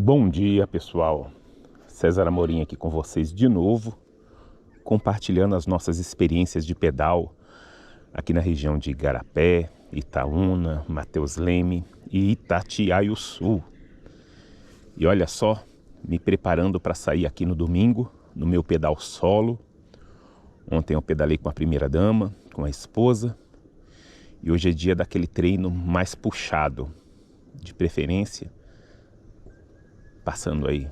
Bom dia, pessoal. César Amorim aqui com vocês de novo, compartilhando as nossas experiências de pedal aqui na região de Igarapé, Itaúna, Mateus Leme e Itatiaiuçu. E olha só, me preparando para sair aqui no domingo, no meu pedal solo. Ontem eu pedalei com a primeira dama, com a esposa, e hoje é dia daquele treino mais puxado, de preferência passando aí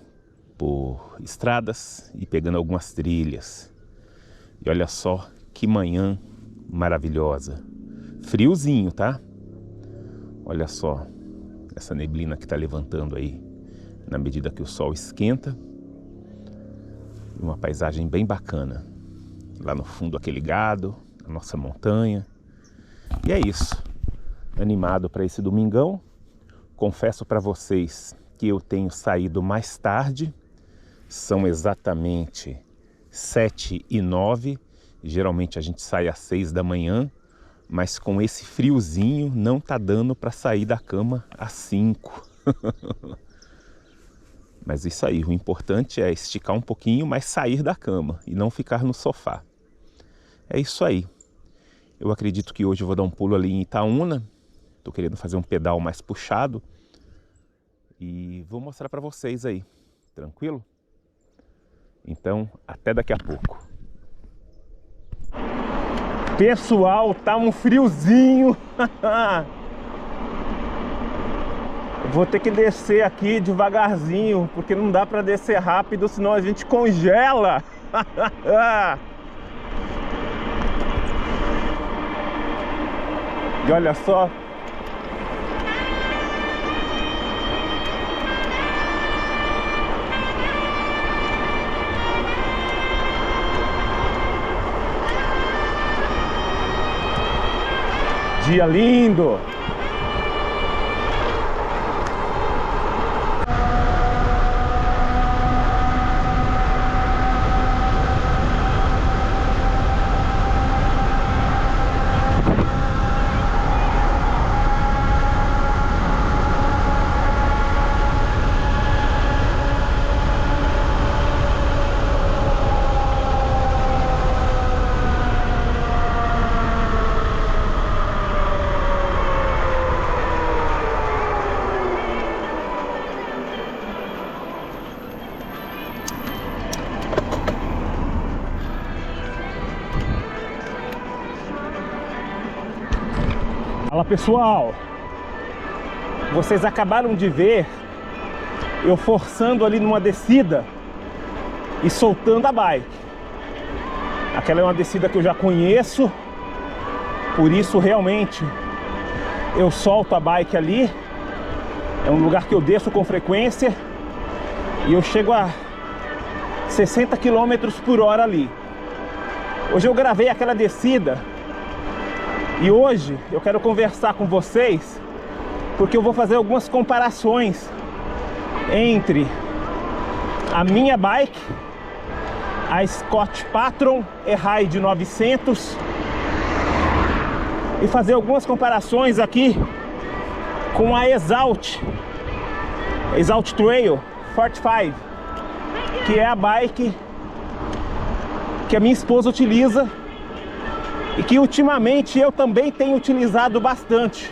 por estradas e pegando algumas trilhas. E olha só que manhã maravilhosa. Friozinho, tá? Olha só essa neblina que tá levantando aí na medida que o sol esquenta. E uma paisagem bem bacana. Lá no fundo aquele gado, a nossa montanha. E é isso. Animado para esse domingão. Confesso para vocês que eu tenho saído mais tarde, são exatamente 7h09, geralmente a gente sai às 6 da manhã, mas com esse friozinho não tá dando para sair da cama às 5. Mas isso aí, o importante é esticar um pouquinho, mas sair da cama e não ficar no sofá. É isso aí. Eu acredito que hoje eu vou dar um pulo ali em Itaúna, tô querendo fazer um pedal mais puxado, e vou mostrar para vocês aí, tranquilo? Então, até daqui a pouco. Pessoal, tá um friozinho. Vou ter que descer aqui devagarzinho, porque não dá para descer rápido, senão a gente congela. E olha só. Dia lindo! Fala pessoal, vocês acabaram de ver eu forçando ali numa descida e soltando a bike. Aquela é uma descida que eu já conheço, por isso realmente eu solto a bike ali. É um lugar que eu desço com frequência e eu chego a 60 km por hora ali. Hoje eu gravei aquela descida. E hoje eu quero conversar com vocês porque eu vou fazer algumas comparações entre a minha bike, a Scott Patron E-Ride 900, e fazer algumas comparações aqui com a Exalt Trail 45, que é a bike que a minha esposa utiliza e que ultimamente eu também tenho utilizado bastante.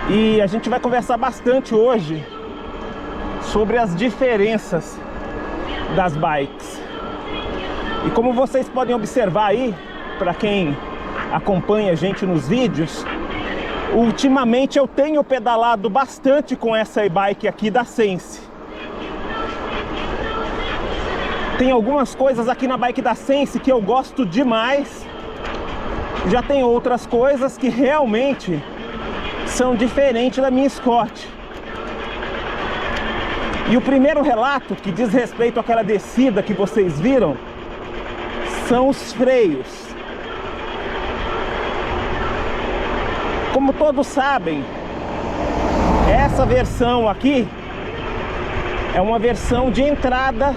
E a gente vai conversar bastante hoje sobre as diferenças das bikes. E como vocês podem observar aí, para quem acompanha a gente nos vídeos, ultimamente eu tenho pedalado bastante com essa e-bike aqui da Sense. Tem algumas coisas aqui na bike da Sense que eu gosto demais. Já tem outras coisas que realmente são diferentes da minha Scott. E o primeiro relato, que diz respeito àquela descida que vocês viram, são os freios. Como todos sabem, essa versão aqui é uma versão de entrada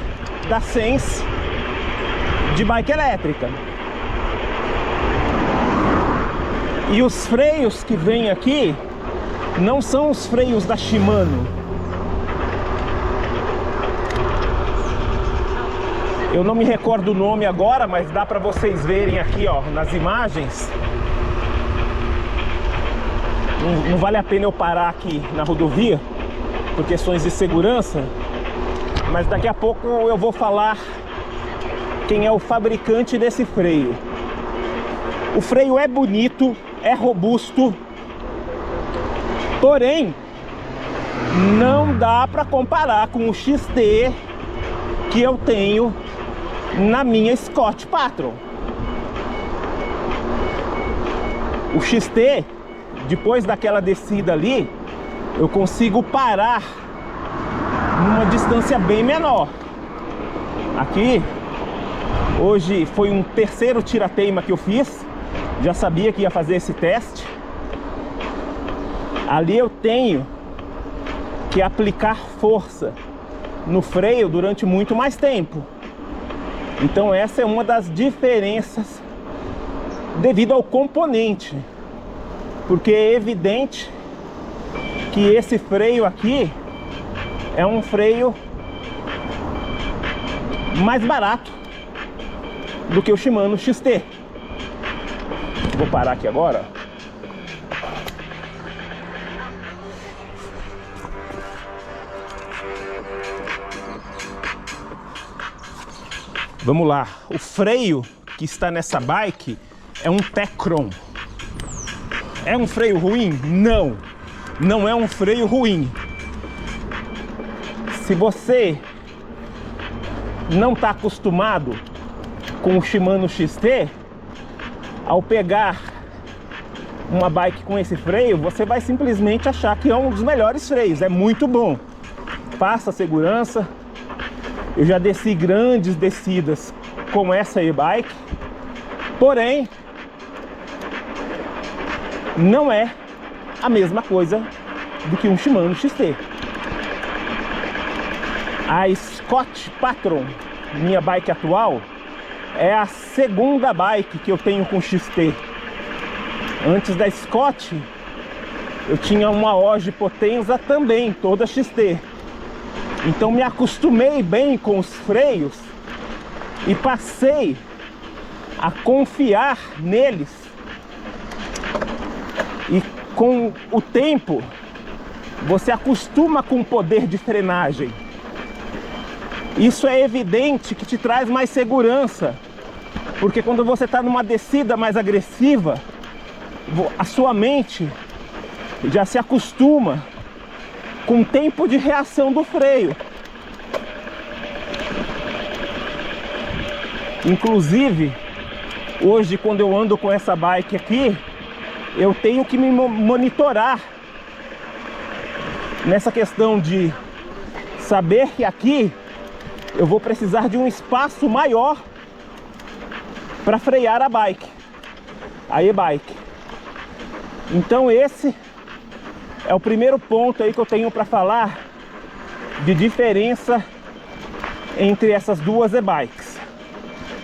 da Sense de bike elétrica. E os freios que vem aqui não são os freios da Shimano. Eu não me recordo o nome agora, mas dá para vocês verem aqui, ó, nas imagens. Não vale a pena eu parar aqui na rodovia por questões de segurança, mas daqui a pouco eu vou falar quem é o fabricante desse freio. O freio é bonito, é robusto, porém não dá para comparar com o XT que eu tenho na minha Scott Patron. O XT, depois daquela descida ali, eu consigo parar numa distância bem menor. Aqui, hoje foi um terceiro tira-teima que eu fiz. Já sabia que ia fazer esse teste. Ali eu tenho que aplicar força no freio durante muito mais tempo. Então essa é uma das diferenças devido ao componente, porque é evidente que esse freio aqui é um freio mais barato do que o Shimano XT. Vou parar aqui agora. Vamos lá, o freio que está nessa bike é um Tecron. É um freio ruim? Não, não é um freio ruim. Se você não está acostumado com o Shimano XT, ao pegar uma bike com esse freio, você vai simplesmente achar que é um dos melhores freios. É muito bom, passa segurança. Eu já desci grandes descidas com essa e-bike, porém não é a mesma coisa do que um Shimano XT. A Scott Patron, minha bike atual, é a segunda bike que eu tenho com XT. Antes da Scott, eu tinha uma Oge Potenza também, toda XT. Então me acostumei bem com os freios e passei a confiar neles. E com o tempo, você acostuma com o poder de frenagem. Isso é evidente que te traz mais segurança, porque quando você está numa descida mais agressiva, a sua mente já se acostuma com o tempo de reação do freio. Inclusive, hoje quando eu ando com essa bike aqui, eu tenho que me monitorar nessa questão de saber que aqui eu vou precisar de um espaço maior para frear a bike, a e-bike. Então esse é o primeiro ponto aí que eu tenho para falar de diferença entre essas duas e-bikes.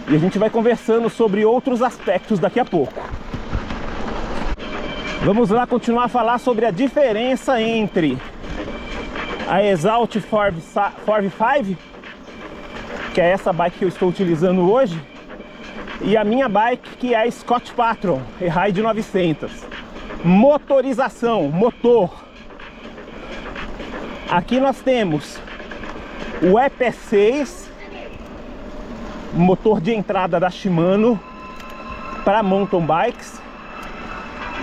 E a gente vai conversando sobre outros aspectos daqui a pouco. Vamos lá continuar a falar sobre a diferença entre a Exalt 45, que é essa bike que eu estou utilizando hoje, e a minha bike, que é a Scott Patron E-Ride 900. Motorização, motor. Aqui nós temos o EP6, motor de entrada da Shimano para mountain bikes.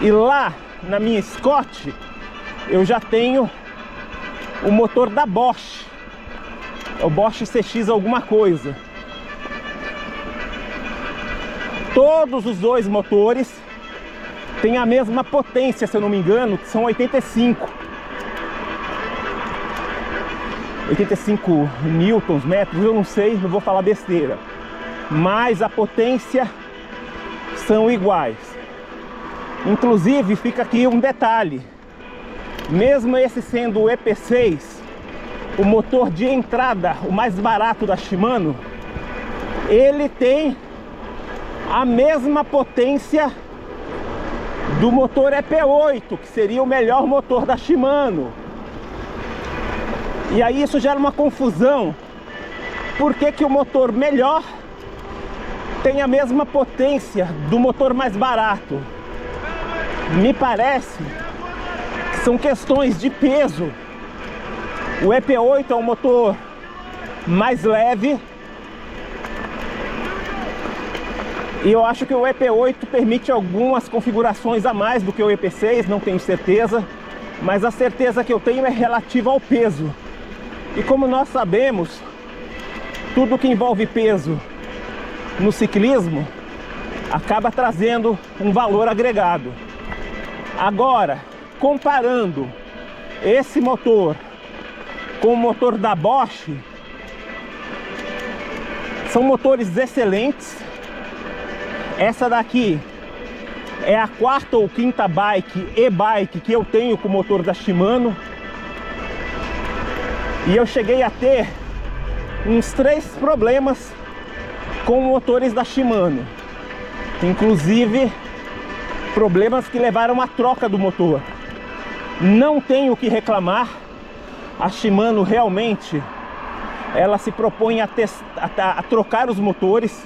E lá na minha Scott eu já tenho o motor da Bosch, é o Bosch CX alguma coisa. Todos os dois motores têm a mesma potência, se eu não me engano, que são 85 newtons metros, eu não sei, não vou falar besteira, mas a potência são iguais. Inclusive fica aqui um detalhe: mesmo esse sendo o EP6, o motor de entrada, o mais barato da Shimano, ele tem a mesma potência do motor EP8, que seria o melhor motor da Shimano. E aí isso gera uma confusão. Por que que o motor melhor tem a mesma potência do motor mais barato? Me parece que são questões de peso. O EP8 é um motor mais leve, e eu acho que o EP8 permite algumas configurações a mais do que o EP6, não tenho certeza, mas a certeza que eu tenho é relativa ao peso. E como nós sabemos, tudo que envolve peso no ciclismo acaba trazendo um valor agregado. Agora, comparando esse motor com o motor da Bosch, são motores excelentes. Essa daqui é a quarta ou quinta bike e-bike que eu tenho com o motor da Shimano, e eu cheguei a ter uns 3 problemas com motores da Shimano, inclusive problemas que levaram à troca do motor. Não tenho o que reclamar. A Shimano realmente ela se propõe a trocar os motores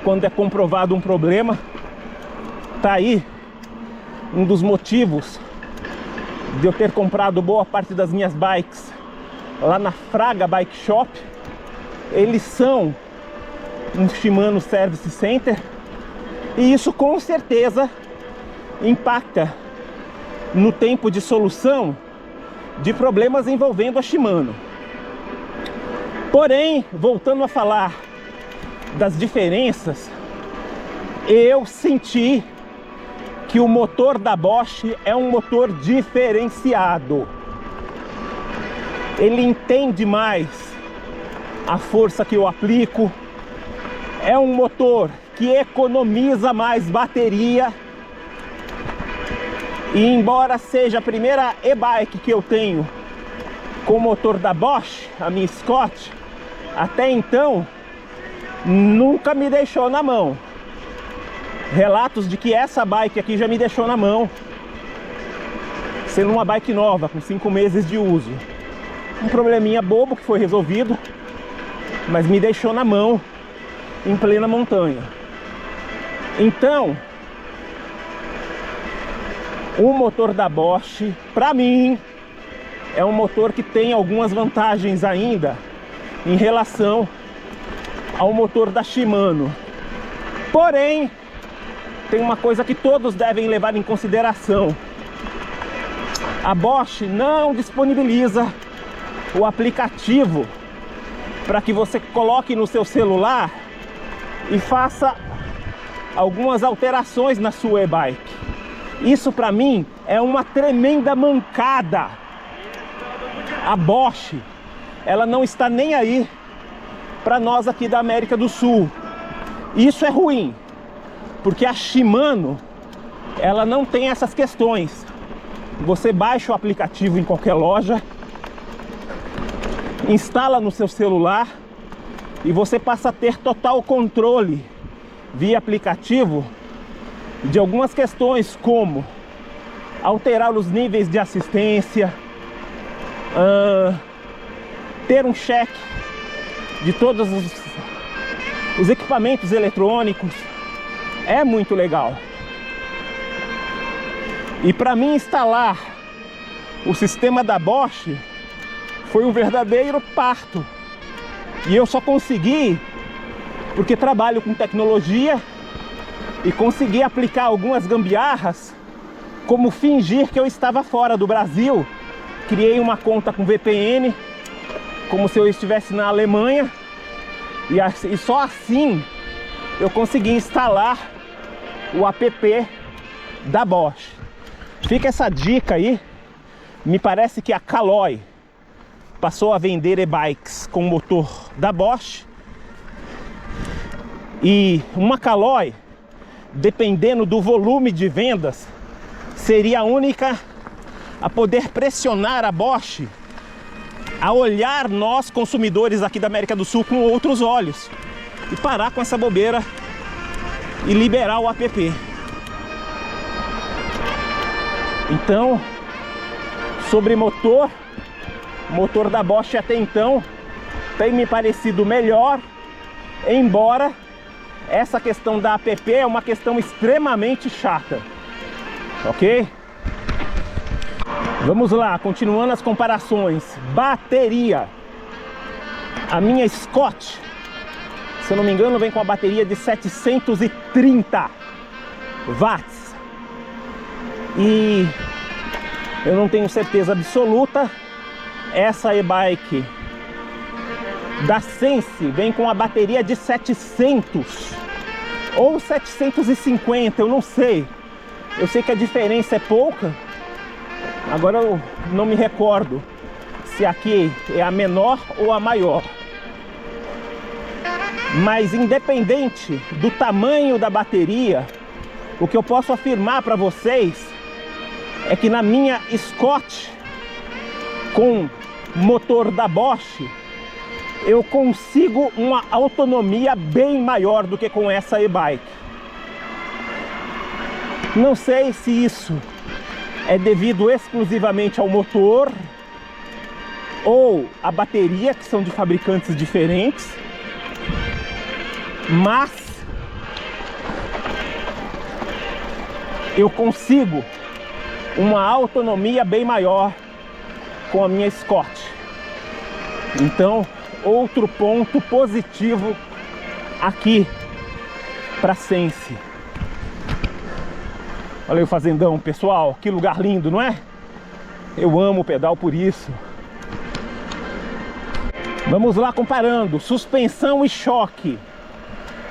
quando é comprovado um problema. Tá aí um dos motivos de eu ter comprado boa parte das minhas bikes lá na Fraga Bike Shop. Eles são um Shimano Service Center, e isso com certeza impacta no tempo de solução de problemas envolvendo a Shimano. Porém, voltando a falar das diferenças, eu senti que o motor da Bosch é um motor diferenciado. Ele entende mais a força que eu aplico. É um motor que economiza mais bateria. E embora seja a primeira e-bike que eu tenho com o motor da Bosch, a minha Scott, até então nunca me deixou na mão. Relatos de que essa bike aqui já me deixou na mão, sendo uma bike nova, com 5 meses de uso. Um probleminha bobo que foi resolvido, mas me deixou na mão em plena montanha. Então, o motor da Bosch, para mim, é um motor que tem algumas vantagens ainda em relação ao motor da Shimano. Porém, tem uma coisa que todos devem levar em consideração: a Bosch não disponibiliza o aplicativo para que você coloque no seu celular e faça algumas alterações na sua e-bike. Isso para mim é uma tremenda mancada. A Bosch, ela não está nem aí para nós aqui da América do Sul. Isso é ruim, porque a Shimano, ela não tem essas questões. Você baixa o aplicativo em qualquer loja, instala no seu celular e você passa a ter total controle via aplicativo de algumas questões, como alterar os níveis de assistência, ter um check de todos os equipamentos eletrônicos. É muito legal. E para mim instalar o sistema da Bosch foi um verdadeiro parto. E eu só consegui porque trabalho com tecnologia e consegui aplicar algumas gambiarras, como fingir que eu estava fora do Brasil. Criei uma conta com VPN, como se eu estivesse na Alemanha, e só assim eu consegui instalar o app da Bosch. Fica essa dica aí. Me parece que a Caloi passou a vender e-bikes com motor da Bosch, e uma Caloi, dependendo do volume de vendas, seria a única a poder pressionar a Bosch a olhar nós, consumidores aqui da América do Sul, com outros olhos e parar com essa bobeira e liberar o app. Então, sobre motor da Bosch até então tem me parecido melhor, embora essa questão da app é uma questão extremamente chata, ok? Vamos lá, continuando as comparações. Bateria. A minha Scott, se eu não me engano, vem com a bateria de 730 watts. E eu não tenho certeza absoluta, essa e-bike da Sense vem com a bateria de 700 ou 750, eu não sei. Eu sei que a diferença é pouca. Agora eu não me recordo se aqui é a menor ou a maior. Mas independente do tamanho da bateria, o que eu posso afirmar para vocês é que na minha Scott com motor da Bosch eu consigo uma autonomia bem maior do que com essa e-bike. Não sei se isso é devido exclusivamente ao motor ou à bateria, que são de fabricantes diferentes, mas eu consigo uma autonomia bem maior com a minha Scott. Então, outro ponto positivo aqui para Sense. Olha aí o fazendão, pessoal, que lugar lindo, não é? Eu amo o pedal por isso. Vamos lá comparando suspensão e choque.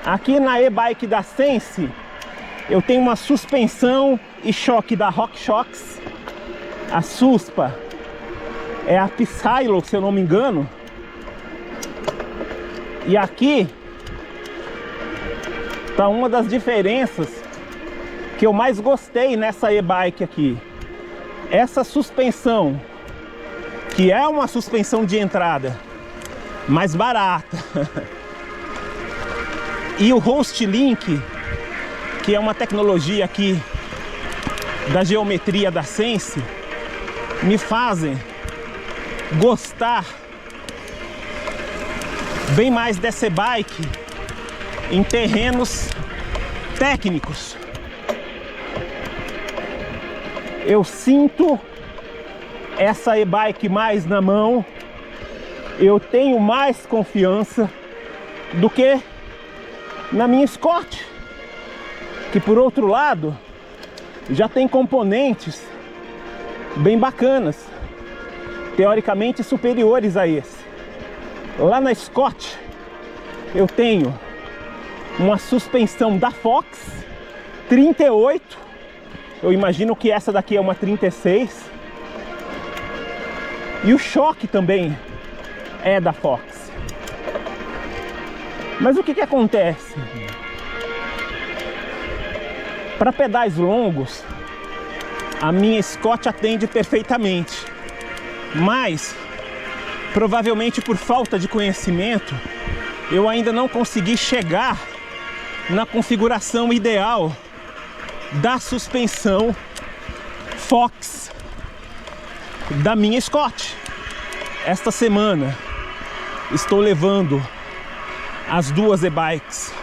Aqui na e-bike da Sense eu tenho uma suspensão e choque da RockShox. A Suspa é a Psylo, se eu não me engano. E aqui tá uma das diferenças que eu mais gostei nessa e-bike aqui. Essa suspensão, que é uma suspensão de entrada mais barata, e o Host Link, que é uma tecnologia aqui da geometria da Sense, me fazem gostar bem mais dessa e-bike em terrenos técnicos. Eu sinto essa e-bike mais na mão, eu tenho mais confiança do que na minha Scott, que por outro lado já tem componentes bem bacanas, teoricamente superiores a esse. Lá na Scott eu tenho uma suspensão da Fox 38, eu imagino que essa daqui é uma 36, e o choque também é da Fox. Mas o que acontece? Para pedais longos, a minha Scott atende perfeitamente, mas provavelmente por falta de conhecimento eu ainda não consegui chegar na configuração ideal da suspensão Fox da minha Scott. Esta semana estou levando as duas e-bikes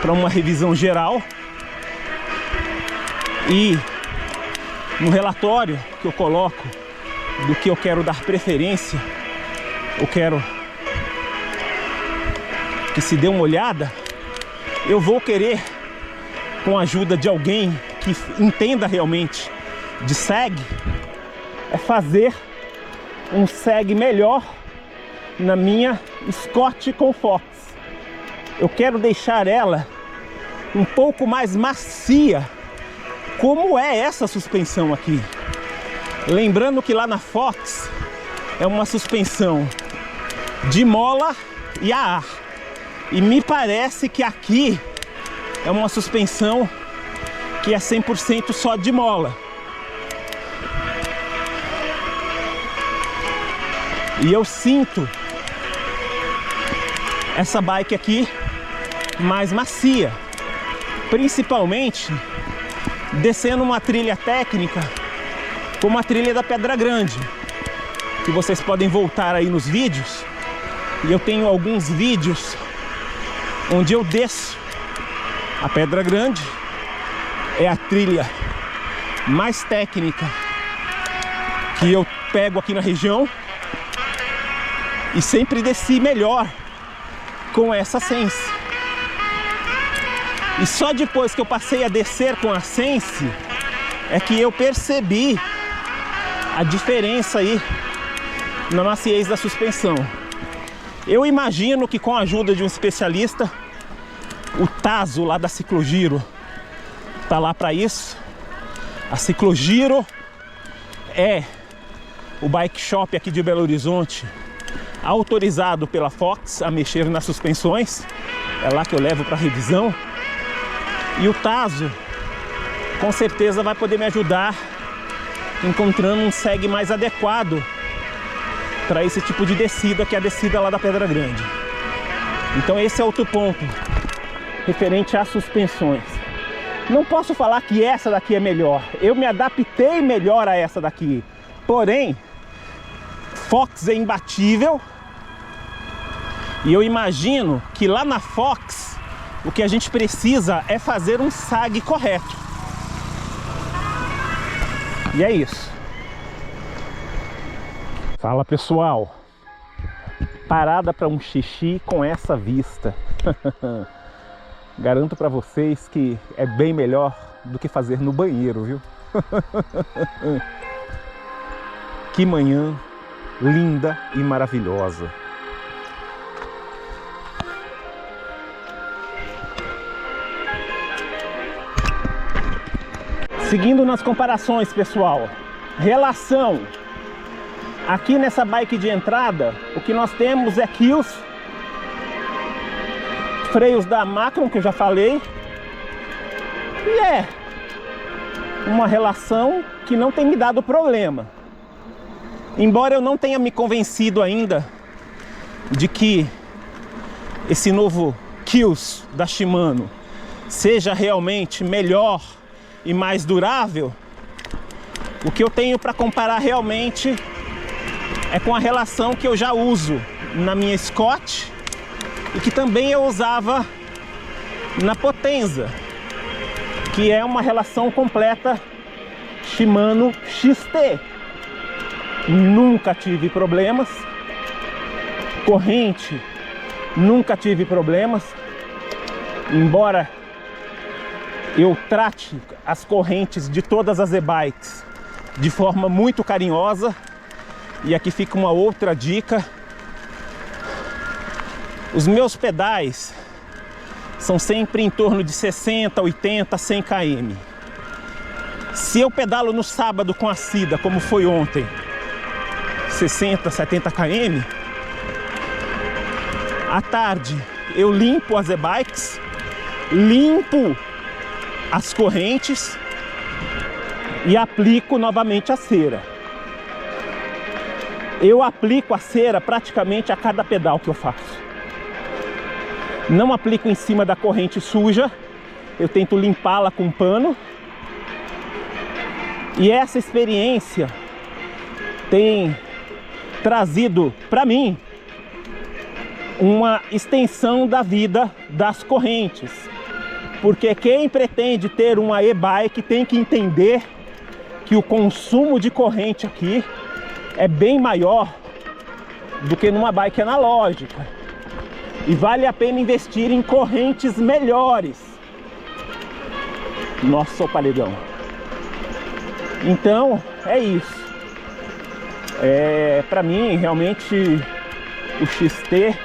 para uma revisão geral, e no relatório que eu coloco do que eu quero dar preferência, eu quero que se dê uma olhada, eu vou querer, com a ajuda de alguém que entenda realmente de seg, é fazer um seg melhor na minha Scott com Fox. Eu quero deixar ela um pouco mais macia, como é essa suspensão aqui. Lembrando que lá na Fox é uma suspensão de mola e a ar, e me parece que aqui é uma suspensão que é 100% só de mola. E eu sinto essa bike aqui mais macia, principalmente descendo uma trilha técnica como a trilha da Pedra Grande, que vocês podem voltar aí nos vídeos. E eu tenho alguns vídeos onde eu desço a Pedra Grande. É a trilha mais técnica que eu pego aqui na região, e sempre desci melhor com essa Sense. E só depois que eu passei a descer com a Sense é que eu percebi a diferença aí na maciez da suspensão. Eu imagino que com a ajuda de um especialista, o Tazo lá da Ciclogiro tá lá para isso. A Ciclogiro é o bike shop aqui de Belo Horizonte, autorizado pela Fox a mexer nas suspensões. É lá que eu levo para revisão. E o Tazo com certeza vai poder me ajudar encontrando um seg mais adequado para esse tipo de descida, que é a descida lá da Pedra Grande. Então esse é outro ponto referente às suspensões. Não posso falar que essa daqui é melhor. Eu me adaptei melhor a essa daqui. Porém, Fox é imbatível. E eu imagino que lá na Fox o que a gente precisa é fazer um sag correto. E é isso. Fala, pessoal. Parada para um xixi com essa vista. Garanto para vocês que é bem melhor do que fazer no banheiro, viu? Que manhã linda e maravilhosa. Seguindo nas comparações, pessoal, relação aqui nessa bike de entrada, o que nós temos é Kills, freios da Macron, que eu já falei, e é uma relação que não tem me dado problema. Embora eu não tenha me convencido ainda de que esse novo Kills da Shimano seja realmente melhor e mais durável, o que eu tenho para comparar realmente é com a relação que eu já uso na minha Scott e que também eu usava na Potenza, que é uma relação completa Shimano XT. Nunca tive problemas, corrente nunca tive problemas, embora eu trate as correntes de todas as e-bikes de forma muito carinhosa. E aqui fica uma outra dica: os meus pedais são sempre em torno de 60, 80, 100 km. Se eu pedalo no sábado com a Cida, como foi ontem, 60, 70 km, à tarde eu limpo as e-bikes, limpo as correntes e aplico novamente a cera. Eu aplico a cera praticamente a cada pedal que eu faço. Não aplico em cima da corrente suja, eu tento limpá-la com pano. E essa experiência tem trazido para mim uma extensão da vida das correntes. Porque quem pretende ter uma e-bike tem que entender que o consumo de corrente aqui é bem maior do que numa bike analógica. E vale a pena investir em correntes melhores. Nossa, o paredão. Então, é isso. Para mim, realmente, o XT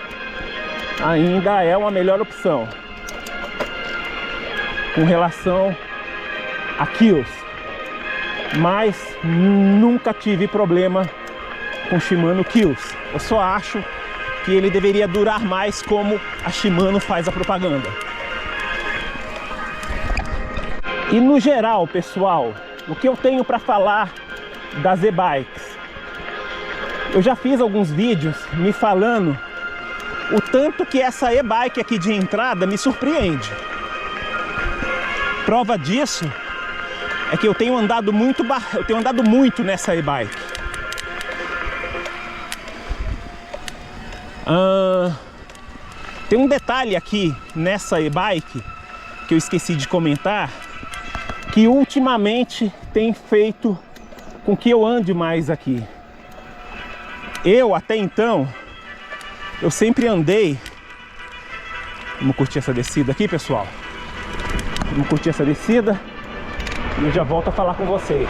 ainda é uma melhor opção com relação a Kills, mas nunca tive problema com Shimano Kills. Eu só acho que ele deveria durar mais, como a Shimano faz a propaganda. E no geral, pessoal, o que eu tenho para falar das e-bikes? Eu já fiz alguns vídeos me falando o tanto que essa e-bike aqui de entrada me surpreende. Prova disso é que eu tenho andado muito nessa e-bike. Tem um detalhe aqui nessa e-bike que eu esqueci de comentar, que ultimamente tem feito com que eu ande mais aqui. Eu, até então, eu sempre andei... Vamos curtir essa descida aqui, pessoal. Vamos curtir essa descida e eu já volto a falar com vocês.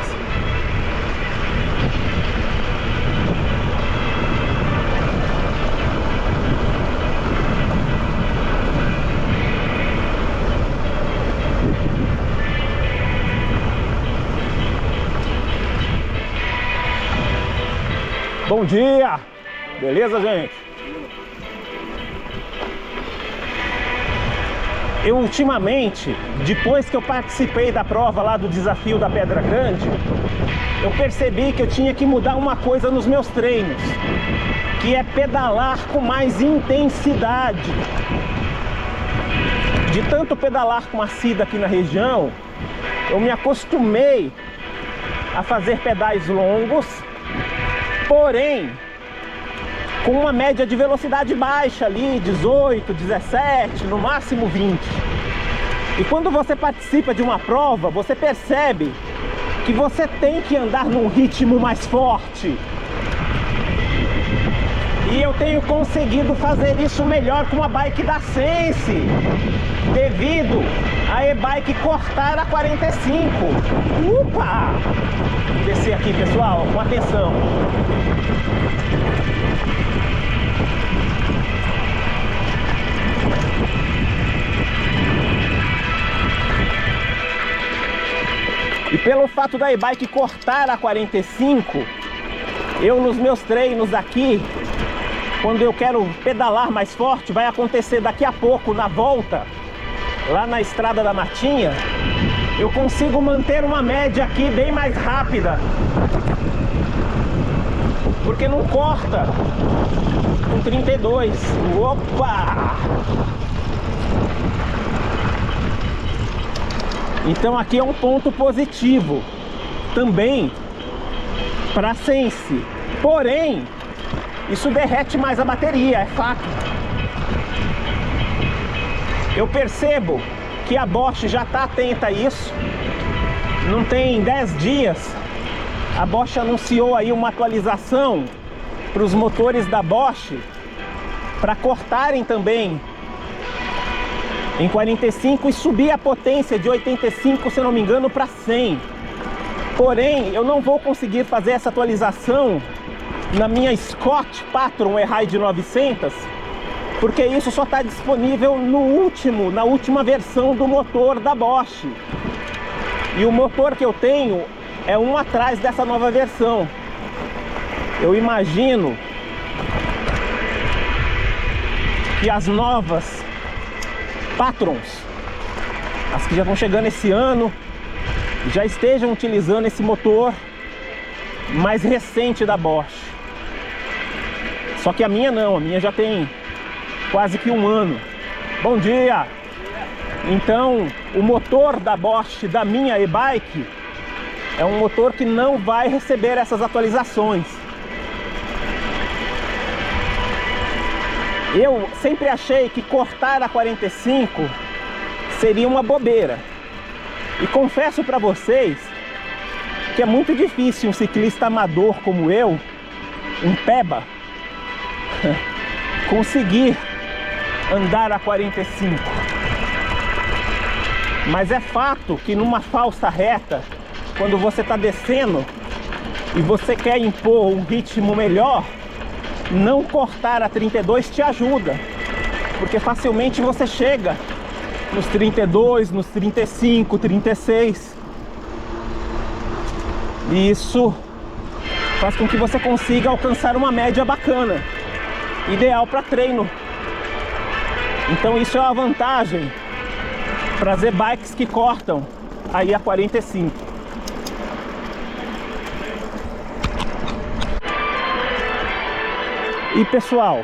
Bom dia! Beleza, gente? Eu ultimamente, depois que eu participei da prova lá do desafio da Pedra Grande, eu percebi que eu tinha que mudar uma coisa nos meus treinos, que é pedalar com mais intensidade. De tanto pedalar com a Cida aqui na região, eu me acostumei a fazer pedais longos, porém com uma média de velocidade baixa ali, 18, 17, no máximo 20. E quando você participa de uma prova, você percebe que você tem que andar num ritmo mais forte. E eu tenho conseguido fazer isso melhor com a bike da Sense, devido a e-bike cortar a 45. Upa! Vou descer aqui, pessoal, com atenção. E pelo fato da e-bike cortar a 45, eu nos meus treinos aqui, quando eu quero pedalar mais forte, vai acontecer daqui a pouco na volta, lá na Estrada da Matinha, eu consigo manter uma média aqui bem mais rápida, porque não corta com 32. Opa! Então aqui é um ponto positivo também para a Sense. Porém, isso derrete mais a bateria, é fato. Eu percebo que a Bosch já está atenta a isso. Não tem 10 dias, a Bosch anunciou aí uma atualização para os motores da Bosch, para cortarem também em 45 e subir a potência de 85, se não me engano, para 100. Porém, eu não vou conseguir fazer essa atualização na minha Scott Patron E-Ride 900, porque isso só está disponível na última versão do motor da Bosch. E o motor que eu tenho é um atrás dessa nova versão. Eu imagino que as novas Patrons, as que já estão chegando esse ano, já estejam utilizando esse motor mais recente da Bosch. Só que a minha não, a minha já tem quase que um ano. Bom dia! Então, o motor da Bosch da minha e-bike é um motor que não vai receber essas atualizações. Eu sempre achei que cortar a 45 seria uma bobeira. E confesso para vocês que é muito difícil um ciclista amador como eu, um peba, conseguir andar a 45. Mas é fato que numa falsa reta, quando você está descendo e você quer impor um ritmo melhor, não cortar a 32 te ajuda, porque facilmente você chega nos 32, nos 35, 36. E isso faz com que você consiga alcançar uma média bacana, ideal para treino. Então isso é uma vantagem para as e-bikes que cortam aí a 45. E pessoal,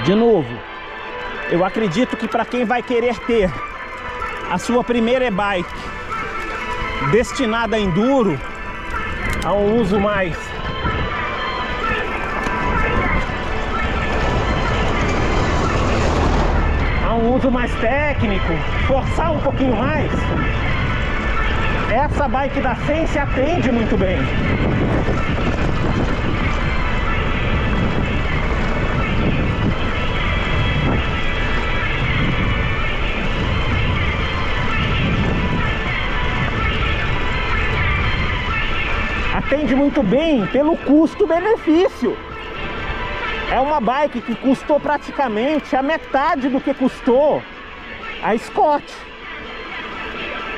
de novo, eu acredito que para quem vai querer ter a sua primeira e-bike destinada a enduro, a um uso mais técnico, forçar um pouquinho mais, essa bike da Sense atende muito bem. Atende muito bem pelo custo-benefício. É uma bike que custou praticamente a metade do que custou a Scott.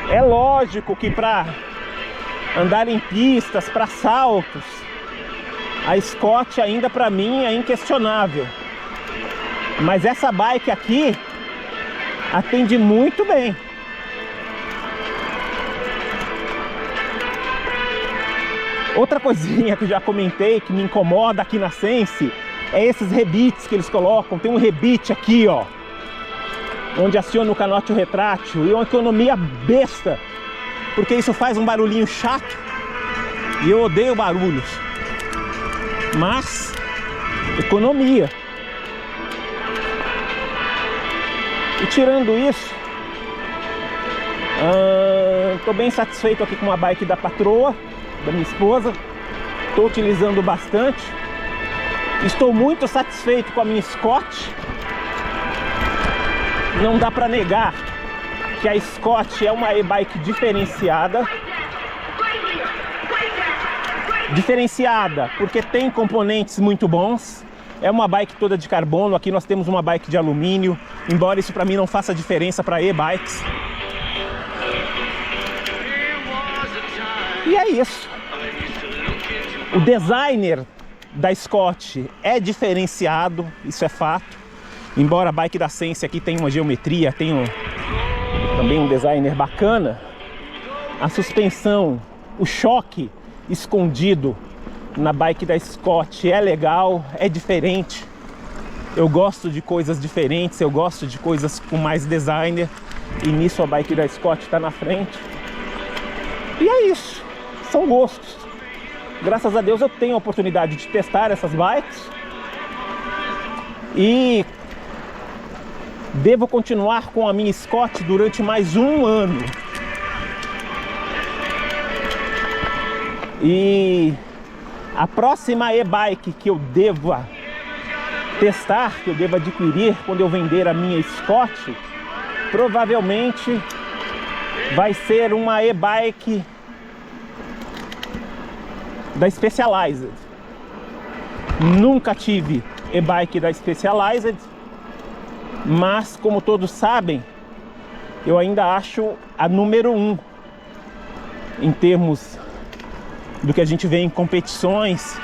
É lógico que para andar em pistas, para saltos, a Scott ainda para mim é inquestionável. Mas essa bike aqui atende muito bem. Outra coisinha que eu já comentei que me incomoda aqui na Sense é esses rebites que eles colocam. Tem um rebite aqui, ó, onde aciona o canote retrátil, e é uma economia besta, porque isso faz um barulhinho chato e eu odeio barulhos, mas economia. E tirando isso, estou bem satisfeito aqui com a bike da patroa, da minha esposa. Estou utilizando bastante. Estou muito satisfeito com a minha Scott. Não dá para negar que a Scott é uma e-bike diferenciada. Diferenciada porque tem componentes muito bons. É uma bike toda de carbono. Aqui nós temos uma bike de alumínio, embora isso para mim não faça diferença para e-bikes. E é isso. O designer da Scott é diferenciado, isso é fato. Embora a bike da Sense aqui tenha uma geometria, tenha também um designer bacana, a suspensão, o choque escondido na bike da Scott é legal, é diferente. Eu gosto de coisas diferentes, eu gosto de coisas com mais designer, e nisso a bike da Scott está na frente. E é isso, são gostos. Graças a Deus eu tenho a oportunidade de testar essas bikes e devo continuar com a minha Scott durante mais um ano. E a próxima e-bike que eu deva testar, que eu devo adquirir quando eu vender a minha Scott, provavelmente vai ser uma e-bike da Specialized. Nunca tive e-bike da Specialized, mas como todos sabem, eu ainda acho a número 1 em termos do que a gente vê em competições.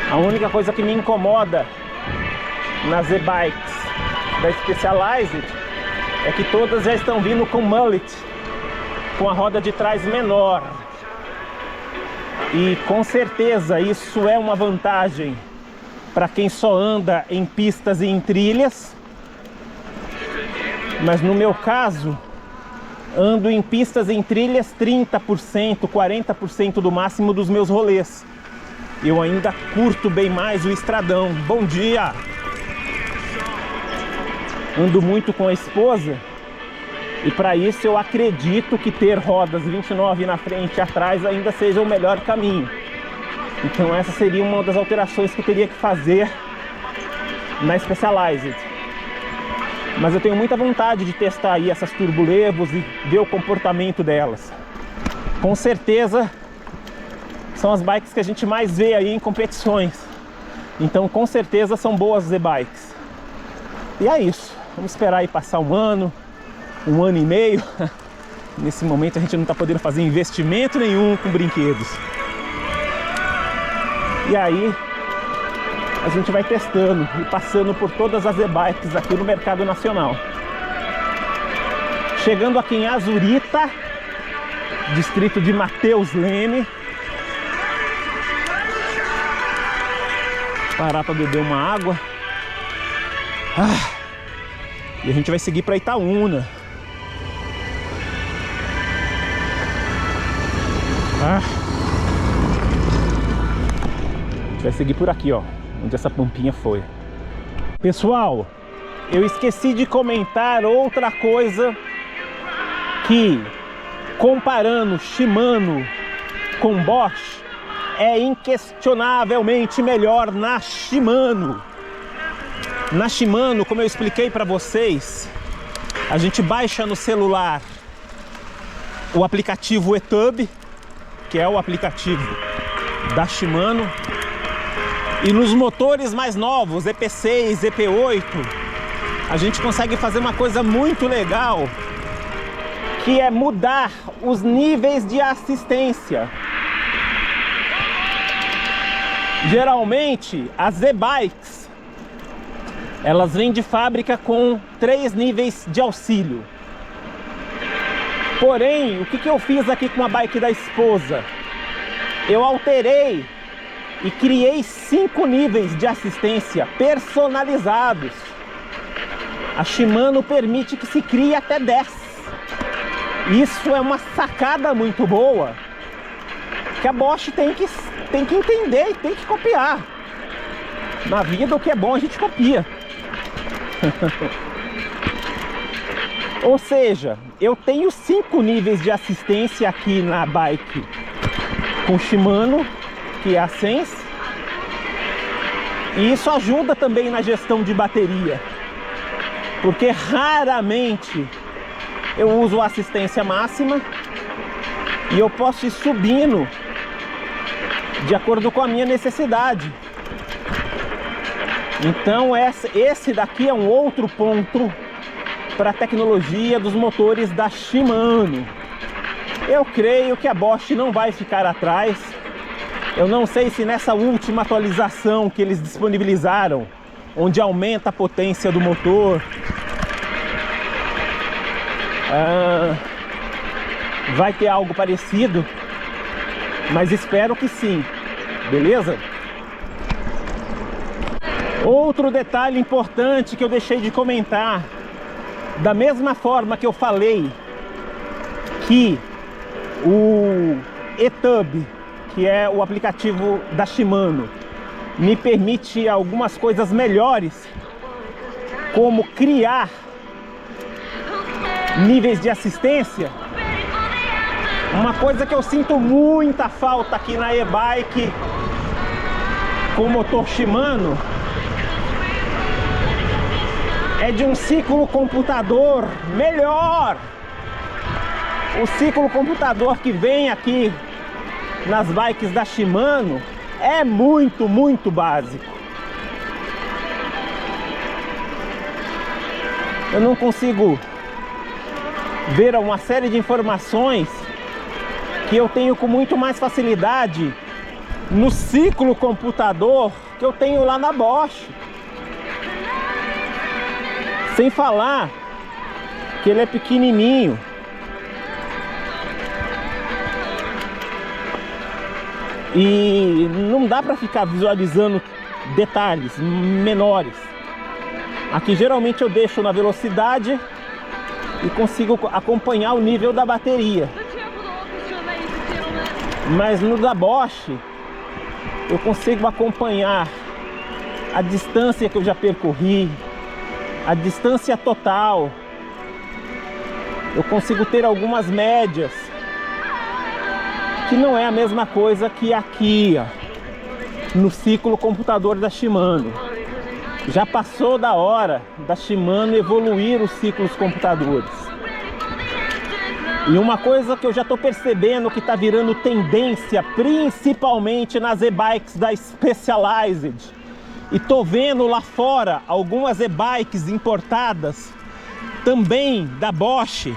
A única coisa que me incomoda nas e-bikes da Specialized é que todas já estão vindo com mullet, com a roda de trás menor. E com certeza isso é uma vantagem para quem só anda em pistas e em trilhas. Mas no meu caso, ando em pistas e em trilhas 30%, 40% do máximo dos meus rolês. Eu ainda curto bem mais o estradão. Bom dia! Ando muito com a esposa. E para isso eu acredito que ter rodas 29 na frente e atrás ainda seja o melhor caminho. Então essa seria uma das alterações que eu teria que fazer na Specialized. Mas eu tenho muita vontade de testar aí essas Turbolevos e ver o comportamento delas. Com certeza são as bikes que a gente mais vê aí em competições. Então com certeza são boas e-bikes. E é isso. Vamos esperar aí passar um ano e meio. Nesse momento a gente não está podendo fazer investimento nenhum com brinquedos. E aí a gente vai testando e passando por todas as e-bikes aqui no mercado nacional. Chegando aqui em Azurita, distrito de Mateus Leme. Parar para beber uma água. E a gente vai seguir para Itaúna. Ah. A gente vai seguir por aqui, ó, onde essa pampinha foi. Pessoal, eu esqueci de comentar outra coisa, que comparando Shimano com Bosch, é inquestionavelmente melhor na Shimano. Na Shimano, como eu expliquei para vocês, a gente baixa no celular o aplicativo eTub, que é o aplicativo da Shimano, e nos motores mais novos, EP6, EP8, a gente consegue fazer uma coisa muito legal, que é mudar os níveis de assistência. Geralmente, as e-bikes, elas vêm de fábrica com 3 níveis de auxílio. Porém, o que eu fiz aqui com a bike da esposa? Eu alterei e criei 5 níveis de assistência personalizados. A Shimano permite que se crie até 10. Isso é uma sacada muito boa, que a Bosch tem que entender e tem que copiar. Na vida, o que é bom a gente copia. Ou seja, eu tenho 5 níveis de assistência aqui na bike com Shimano, que é a Sense, e isso ajuda também na gestão de bateria, porque raramente eu uso a assistência máxima e eu posso ir subindo de acordo com a minha necessidade. Então esse daqui é um outro ponto para a tecnologia dos motores da Shimano. Eu creio que a Bosch não vai ficar atrás. Eu não sei se nessa última atualização que eles disponibilizaram, onde aumenta a potência do motor, vai ter algo parecido, mas espero que sim, beleza? Outro detalhe importante que eu deixei de comentar, da mesma forma que eu falei que o eTub, que é o aplicativo da Shimano, me permite algumas coisas melhores, como criar níveis de assistência. Uma coisa que eu sinto muita falta aqui na e-bike com motor Shimano é de um ciclo computador melhor. O ciclo computador que vem aqui nas bikes da Shimano é muito básico. Eu não consigo ver uma série de informações que eu tenho com muito mais facilidade no ciclo computador que eu tenho lá na Bosch. Sem falar que ele é pequenininho. E não dá para ficar visualizando detalhes menores. Aqui geralmente eu deixo na velocidade e consigo acompanhar o nível da bateria. Mas no da Bosch eu consigo acompanhar a distância que eu já percorri, a distância total. Eu consigo ter algumas médias, que não é a mesma coisa que aqui, ó, no ciclo computador da Shimano. Já passou da hora da Shimano evoluir os ciclos computadores. E uma coisa que eu já estou percebendo que está virando tendência, principalmente nas e-bikes da Specialized, e tô vendo lá fora algumas e-bikes importadas também da Bosch,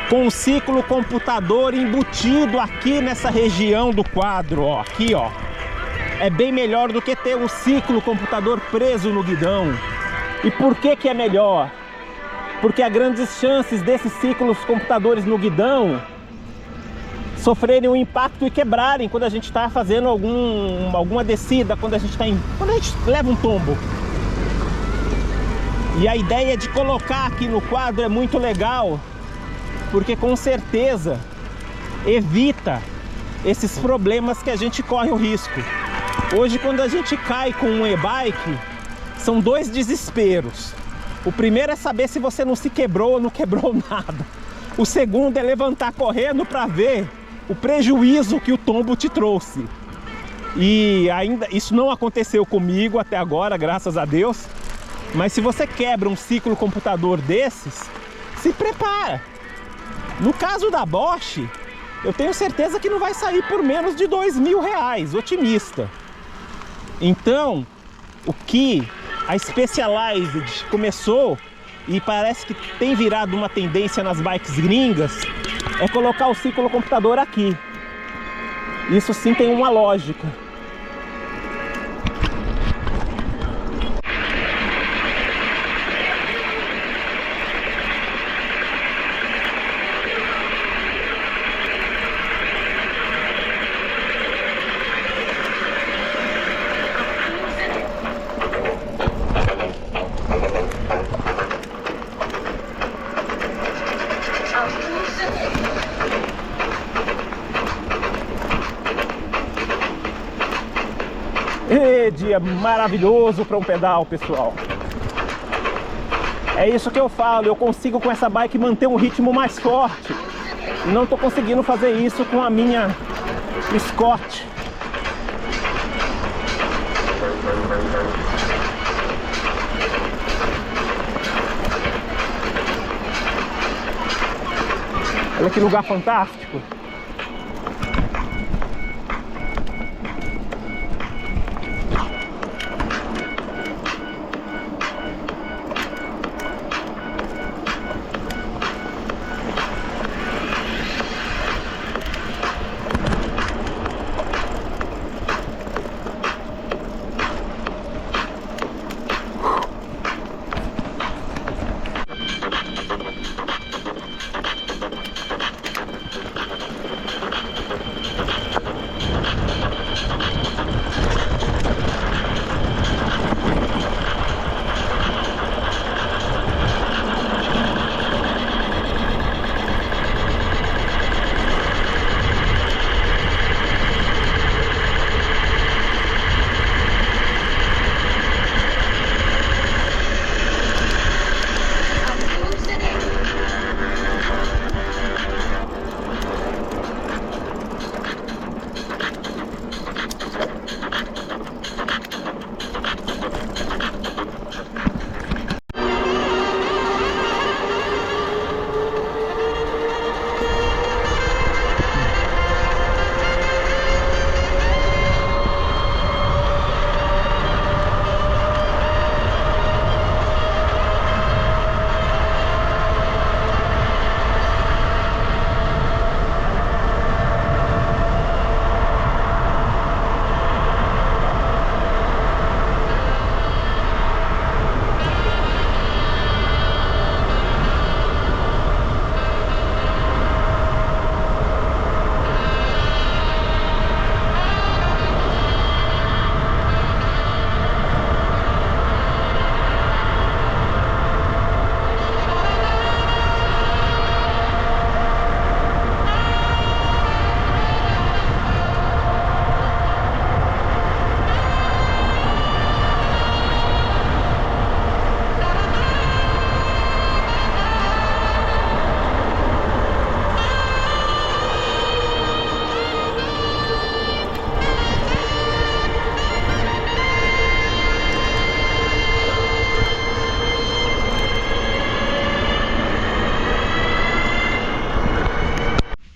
com o ciclo computador embutido aqui nessa região do quadro, ó, aqui, ó. É bem melhor do que ter um ciclo computador preso no guidão. E por que que é melhor? Porque há grandes chances desses ciclos computadores no guidão sofrerem um impacto e quebrarem quando a gente está fazendo alguma descida, quando a gente leva um tombo. E a ideia de colocar aqui no quadro é muito legal, porque com certeza evita esses problemas que a gente corre o risco. Hoje, quando a gente cai com um e-bike, são dois desesperos. O primeiro é saber se você não se quebrou ou não quebrou nada. O segundo é levantar correndo para ver o prejuízo que o tombo te trouxe. E ainda isso não aconteceu comigo até agora, graças a Deus. Mas se você quebra um ciclocomputador desses, se prepara. No caso da Bosch, eu tenho certeza que não vai sair por menos de R$2.000, otimista. Então, o que a Specialized começou, e parece que tem virado uma tendência nas bikes gringas, é colocar o ciclocomputador aqui. Isso sim tem uma lógica. E dia maravilhoso para um pedal, pessoal. É isso que eu falo, eu consigo com essa bike manter um ritmo mais forte. Não estou conseguindo fazer isso com a minha Scott. Olha que lugar fantástico.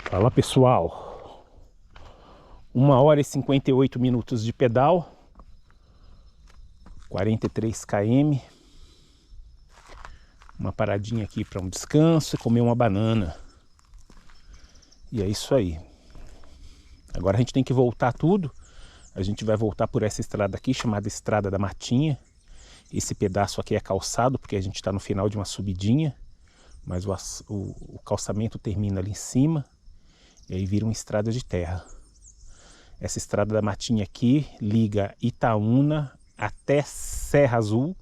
Fala, pessoal, 1h e 58 minutos de pedal, 43 km, uma paradinha aqui para um descanso e comer uma banana. E é isso aí. Agora a gente tem que voltar tudo. A gente vai voltar por essa estrada aqui, chamada Estrada da Matinha. Esse pedaço aqui é calçado, porque a gente está no final de uma subidinha, mas o calçamento termina ali em cima. E aí vira uma estrada de terra. Essa Estrada da Matinha aqui liga Itaúna até Serra Azul.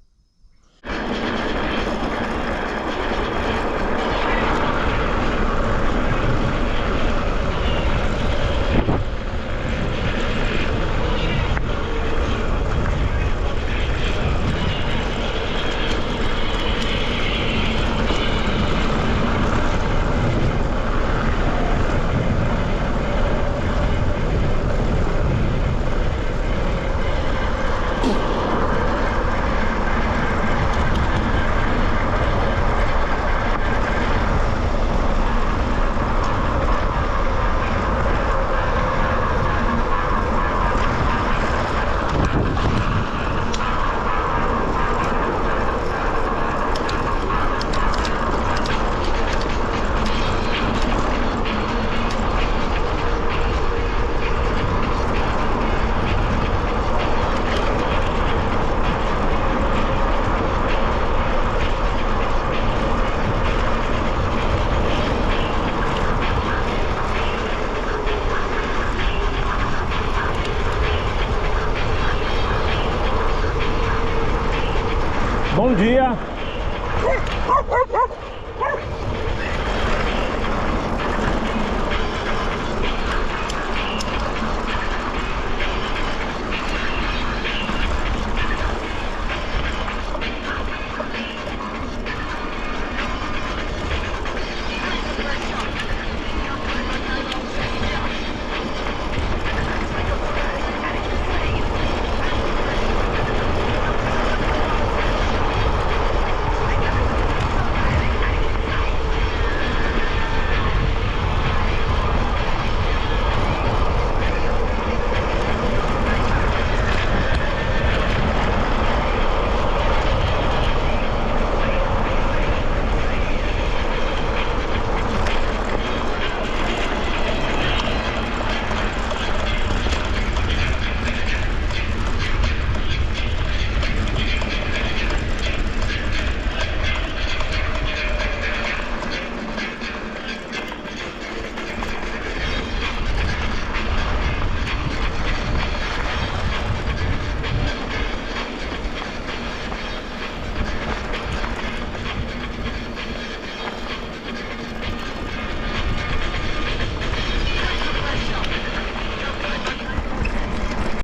Bom dia.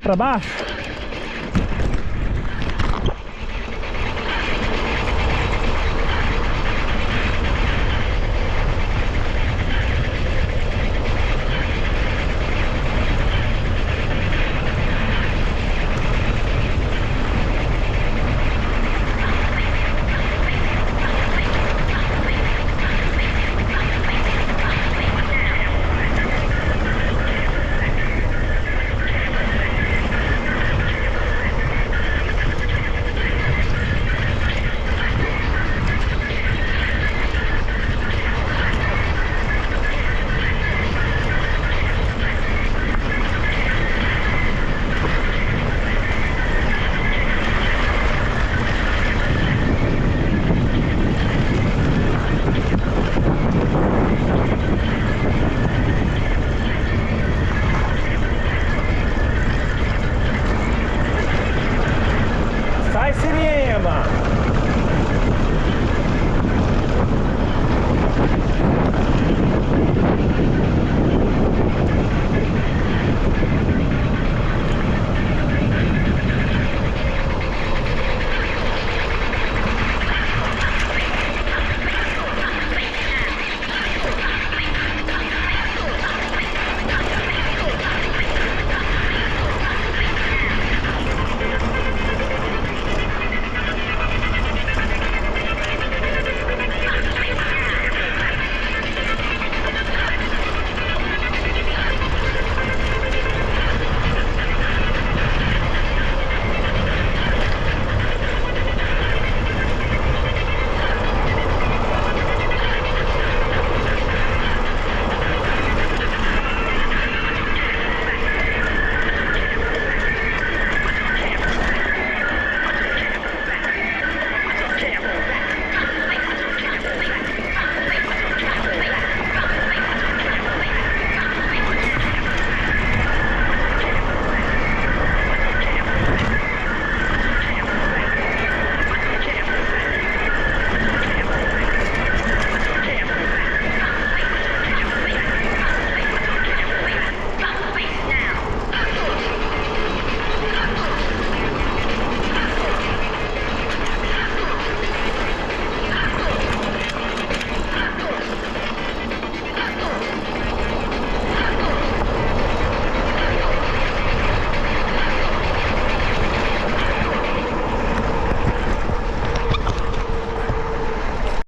Para baixo.